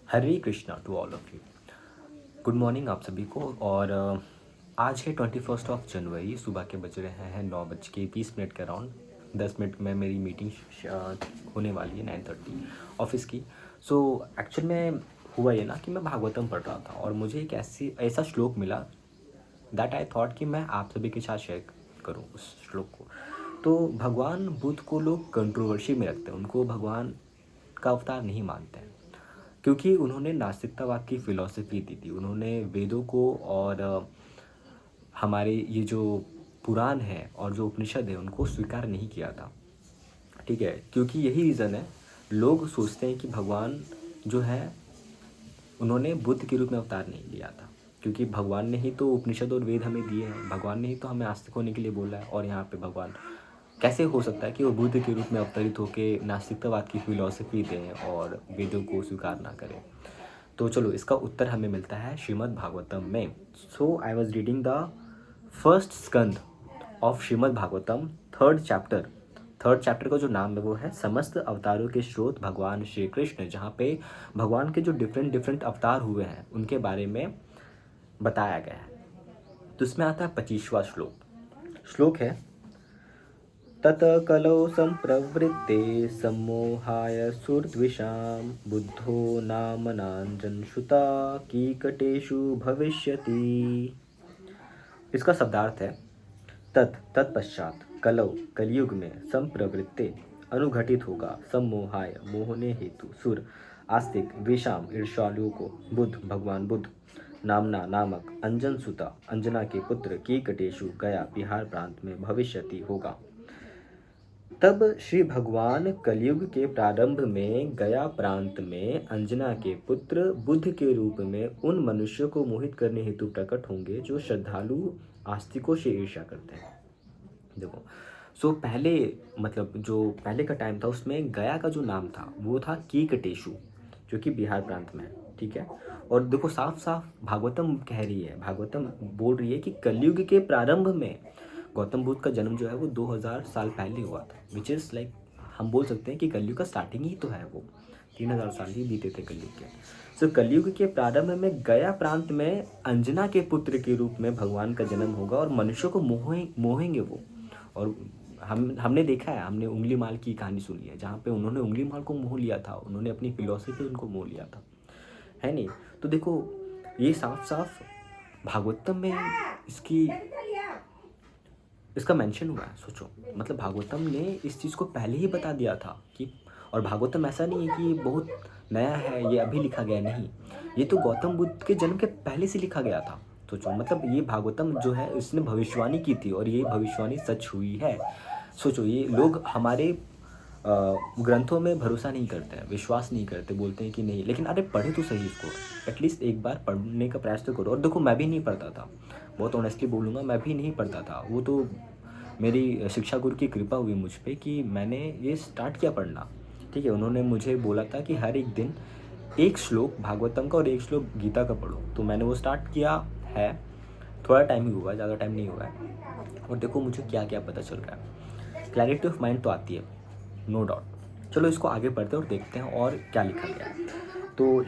Hare Krishna to all of you. Good morning आप सभी को। और आज है 21 जनवरी। सुबह के बज रहे हैं 9:20 के अराउंड। 10 मिनट में मेरी मीटिंग होने वाली है 9:30 ऑफिस की। सो एक्चुअल में हुआ ये ना कि मैं भागवतम पढ़ रहा था और मुझे एक ऐसा श्लोक मिला दैट आई थॉट कि मैं आप सभी के साथ शेयर करूँ उस श्लोक को। तो भगवान बुद्ध को लोग कंट्रोवर्सी में रखते हैं, उनको भगवान का अवतार नहीं मानते हैं क्योंकि उन्होंने नास्तिकतावाद की फ़िलॉसफी दी थी। उन्होंने वेदों को और हमारे ये जो पुराण है और जो उपनिषद है उनको स्वीकार नहीं किया था। ठीक है, क्योंकि यही रीज़न है, लोग सोचते हैं कि भगवान जो है उन्होंने बुद्ध के रूप में अवतार नहीं लिया था, क्योंकि भगवान ने ही तो उपनिषद और वेद हमें दिए हैं, भगवान ने ही तो हमें आस्तिक होने के लिए बोला है। और यहाँ पे भगवान कैसे हो सकता है कि वो बुद्ध के रूप में अवतरित होकर नास्तिकतावाद की फ़िलॉसफी दें और वेदों को स्वीकार ना करें। तो चलो इसका उत्तर हमें मिलता है श्रीमद् भागवतम में। So I was reading the first Skanda of Shrimad Bhagavatam, third chapter का जो नाम है वो है समस्त अवतारों के स्रोत भगवान श्री कृष्ण, जहाँ पे भगवान के जो डिफरेंट अवतार हुए हैं उनके बारे में बताया गया है। तो इसमें आता है 25वां श्लोक है, तत कलौ संप्रवृत्ते सम्मोहाय सुरद्विषां बुद्धो नामनांजनश्रुता कीकटेषु भविष्यति। इसका शब्दार्थ है, तत्पश्चात कलौ कलयुग में संप्रवृत्ते अनुघटित होगा, सम्मोहाय मोहने हेतु, सुर आस्तिक, द्विषाम ईर्ष्यालुओं को, बुद्ध भगवान बुद्ध, नामना नामक, अंजन सुता अंजना के पुत्र, कीकटेशु गया बिहार प्रांत में, भविष्यति होगा। तब श्री भगवान कलयुग के प्रारंभ में गया प्रांत में अंजना के पुत्र बुद्ध के रूप में उन मनुष्यों को मोहित करने हेतु प्रकट होंगे जो श्रद्धालु आस्तिकों से ईर्ष्या करते हैं। देखो, सो पहले मतलब जो पहले का टाइम था उसमें गया का जो नाम था वो था कीकटेशु, जो कि बिहार प्रांत में है। ठीक है, और देखो साफ साफ भागवतम कह रही है, भागवतम बोल रही है कि कलयुग के प्रारंभ में गौतम बुद्ध का जन्म जो है वो 2000 साल पहले हुआ था, विच इज़ लाइक हम बोल सकते हैं कि कलयुग का स्टार्टिंग ही तो है वो, 3000 साल ही बीते थे कलयुग के। सो कलयुग के प्रारंभ में गया प्रांत में अंजना के पुत्र के रूप में भगवान का जन्म होगा और मनुष्यों को मोहेंगे वो। और हमने देखा है, हमने उंगली माल की कहानी सुनी है, जहाँ पे उन्होंने उंगली माल को मोह लिया था, उन्होंने अपनी फिलॉसफी उनको मोह लिया था, है नहीं? तो देखो ये साफ साफ भागवतम में इसका मेंशन हुआ है। सोचो, मतलब भागवतम ने इस चीज़ को पहले ही बता दिया था कि, और भागवतम ऐसा नहीं है कि ये बहुत नया है, ये अभी लिखा गया, नहीं, ये तो गौतम बुद्ध के जन्म के पहले से लिखा गया था। सोचो, मतलब ये भागवतम जो है इसने भविष्यवाणी की थी और ये भविष्यवाणी सच हुई है। सोचो, ये लोग हमारे ग्रंथों में भरोसा नहीं करते हैं, विश्वास नहीं करते, बोलते हैं कि नहीं, लेकिन अरे पढ़े तो सही इसको, एटलीस्ट एक बार पढ़ने का प्रयास तो करो। और देखो मैं भी नहीं पढ़ता था, बहुत ऑनेस्टली बोलूँगा, मैं भी नहीं पढ़ता था, वो तो मेरी शिक्षा गुरु की कृपा हुई मुझ पे कि मैंने ये स्टार्ट किया पढ़ना। ठीक है, उन्होंने मुझे बोला था कि हर एक दिन एक श्लोक भागवतम का और एक श्लोक गीता का पढ़ो, तो मैंने वो स्टार्ट किया है। थोड़ा टाइम ही हुआ है, ज़्यादा टाइम नहीं हुआ है, और देखो मुझे क्या क्या पता चल रहा है, क्लैरिटी ऑफ माइंड तो आती है, नो डाउट। चलो इसको आगे पढ़ते हैं और देखते हैं और क्या लिखा गया है। तो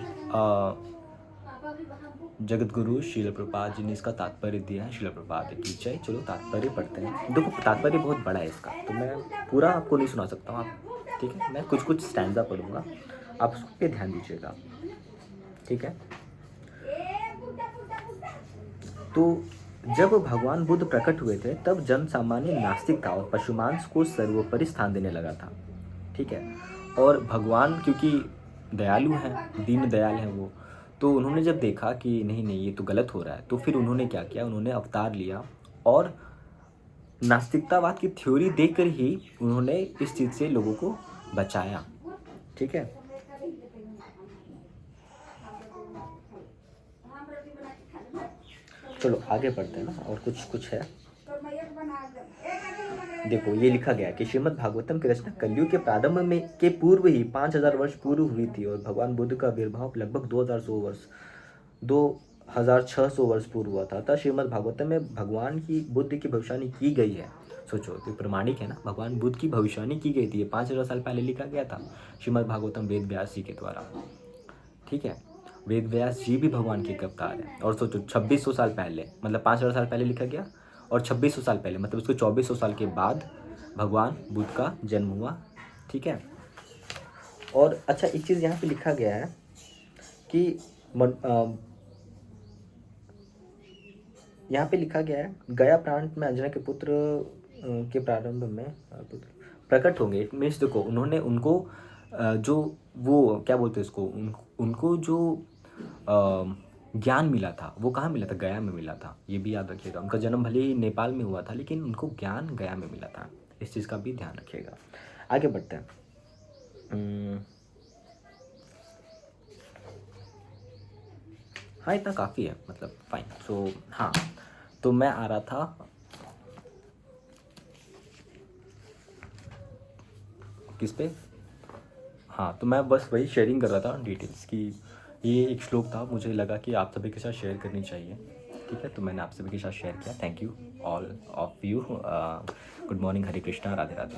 जगत गुरु शील प्रभुपाद जी ने इसका तात्पर्य दिया है, शील प्रभुपाद की जय। चलो तात्पर्य पढ़ते हैं। देखो तात्पर्य बहुत बड़ा है इसका, तो मैं पूरा आपको नहीं सुना सकता हूँ, आप ठीक है, मैं कुछ स्टैंजा पढ़ूंगा, आप उस पर ध्यान दीजिएगा, ठीक है। तो जब भगवान बुद्ध प्रकट हुए थे तब जन सामान्य नास्तिक था और पशुमांस को सर्वोपरि स्थान देने लगा था, ठीक है। और भगवान क्योंकि दयालु हैं, दीन दयाल हैं वो, तो उन्होंने जब देखा कि नहीं नहीं ये तो गलत हो रहा है, तो फिर उन्होंने क्या किया, उन्होंने अवतार लिया और नास्तिकतावाद की थ्योरी देकर ही उन्होंने इस चीज़ से लोगों को बचाया, ठीक है। चलो आगे बढ़ते हैं ना, और कुछ है। देखो ये लिखा गया कि श्रीमद् भागवतम की रचना कलयुग के प्रारंभ में के पूर्व ही 5000 वर्ष पूर्व हुई थी और भगवान बुद्ध का आविर्भाव लगभग 2600 वर्ष पूर्व हुआ था। अतः श्रीमद् भागवतम में भगवान की बुद्ध की भविष्यवाणी की गई है। सोचो, तो प्रमाणिक है ना, भगवान बुद्ध की भविष्यवाणी की गई थी, 5000 साल पहले लिखा गया था श्रीमद् भागवतम वेद व्यास जी के द्वारा, ठीक है। वेद व्यास जी भी भगवान के एक अवतार हैं। और सोचो 2600 साल पहले, मतलब 5000 साल पहले लिखा गया, और 2600 साल पहले मतलब उसको 2400 साल के बाद भगवान बुद्ध का जन्म हुआ। ठीक है। और अच्छा एक चीज़ यहाँ पे लिखा गया है कि यहाँ पे लिखा गया है गया प्रांत में अंजना के पुत्र के प्रारंभ में पुत्र प्रकट होंगे। इट मीन्स देखो उन्होंने उनको जो वो क्या बोलते हैं इसको, उनको जो ज्ञान मिला था वो कहाँ मिला था, गया में मिला था। ये भी याद रखिएगा। उनका जन्म भले ही नेपाल में हुआ था लेकिन उनको ज्ञान गया में मिला था। इस चीज़ का भी ध्यान रखिएगा। आगे बढ़ते हैं। हाँ इतना काफ़ी है, मतलब फाइन। सो हाँ, तो मैं आ रहा था किस पे, हाँ तो मैं बस वही शेयरिंग कर रहा था डिटेल्स की। ये एक श्लोक था, मुझे लगा कि आप सभी के साथ शेयर करनी चाहिए। ठीक है, तो मैंने आप सभी के साथ शेयर किया। Thank you all of you. Good morning, Hare Krishna, Radhe Radhe.